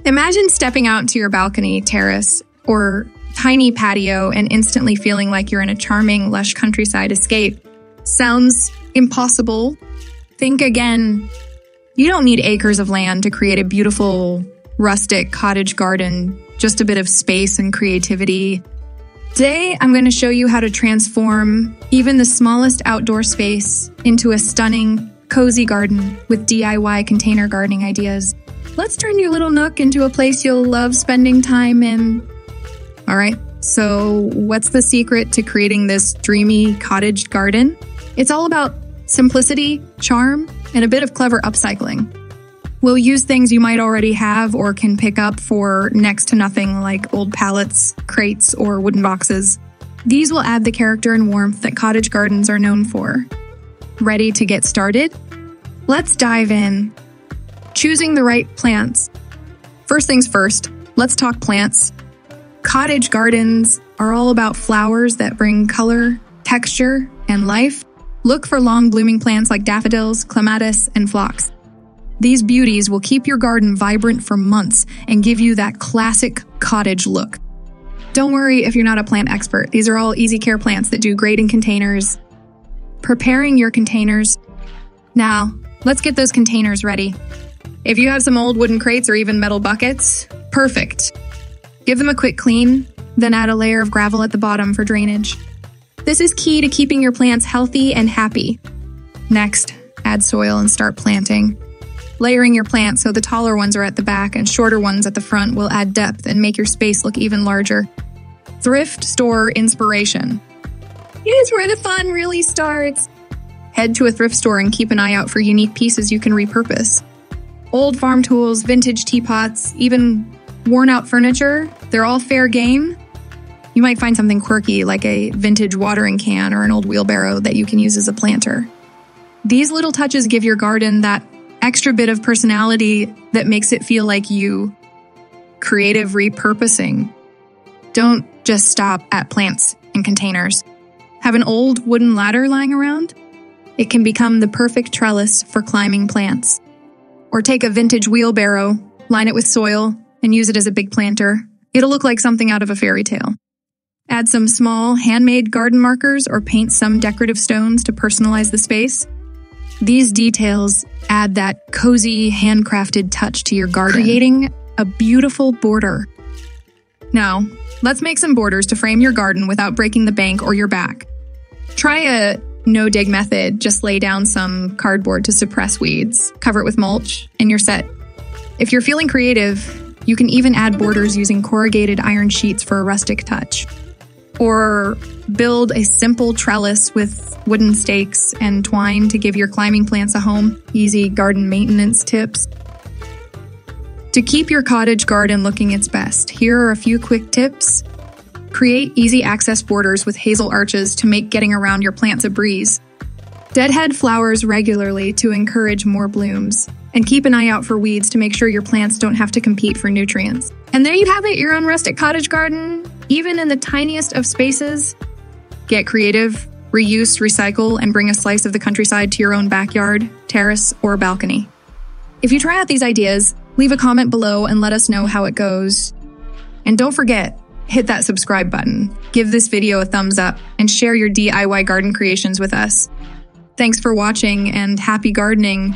Imagine stepping out into your balcony, terrace, or tiny patio and instantly feeling like you're in a charming, lush countryside escape. Sounds impossible? Think again. You don't need acres of land to create a beautiful, rustic cottage garden, just a bit of space and creativity. Today, I'm going to show you how to transform even the smallest outdoor space into a stunning, cozy garden with DIY container gardening ideas. Let's turn your little nook into a place you'll love spending time in. All right, so what's the secret to creating this dreamy cottage garden? It's all about simplicity, charm, and a bit of clever upcycling. We'll use things you might already have or can pick up for next to nothing, like old pallets, crates, or wooden boxes. These will add the character and warmth that cottage gardens are known for. Ready to get started? Let's dive in. Choosing the right plants. First things first, let's talk plants. Cottage gardens are all about flowers that bring color, texture, and life. Look for long blooming plants like daffodils, clematis, and phlox. These beauties will keep your garden vibrant for months and give you that classic cottage look. Don't worry if you're not a plant expert. These are all easy care plants that do great in containers. Preparing your containers. Now, let's get those containers ready. If you have some old wooden crates or even metal buckets, perfect. Give them a quick clean, then add a layer of gravel at the bottom for drainage. This is key to keeping your plants healthy and happy. Next, add soil and start planting. Layering your plants so the taller ones are at the back and shorter ones at the front will add depth and make your space look even larger. Thrift store inspiration. Here's where the fun really starts. Head to a thrift store and keep an eye out for unique pieces you can repurpose. Old farm tools, vintage teapots, even worn-out furniture, they're all fair game. You might find something quirky like a vintage watering can or an old wheelbarrow that you can use as a planter. These little touches give your garden that extra bit of personality that makes it feel like you. Creative repurposing. Don't just stop at plants and containers. Have an old wooden ladder lying around? It can become the perfect trellis for climbing plants. Or take a vintage wheelbarrow, line it with soil, and use it as a big planter. It'll look like something out of a fairy tale. Add some small, handmade garden markers or paint some decorative stones to personalize the space. These details add that cozy, handcrafted touch to your garden, creating a beautiful border. Now, let's make some borders to frame your garden without breaking the bank or your back. Try a no-dig method. Just lay down some cardboard to suppress weeds, cover it with mulch, and you're set. If you're feeling creative, you can even add borders using corrugated iron sheets for a rustic touch. Or build a simple trellis with wooden stakes and twine to give your climbing plants a home. Easy garden maintenance tips. To keep your cottage garden looking its best, here are a few quick tips. Create easy access borders with hazel arches to make getting around your plants a breeze. Deadhead flowers regularly to encourage more blooms. And keep an eye out for weeds to make sure your plants don't have to compete for nutrients. And there you have it, your own rustic cottage garden, even in the tiniest of spaces. Get creative, reuse, recycle, and bring a slice of the countryside to your own backyard, terrace, or balcony. If you try out these ideas, leave a comment below and let us know how it goes. And don't forget, hit that subscribe button, give this video a thumbs up, and share your DIY garden creations with us. Thanks for watching and happy gardening.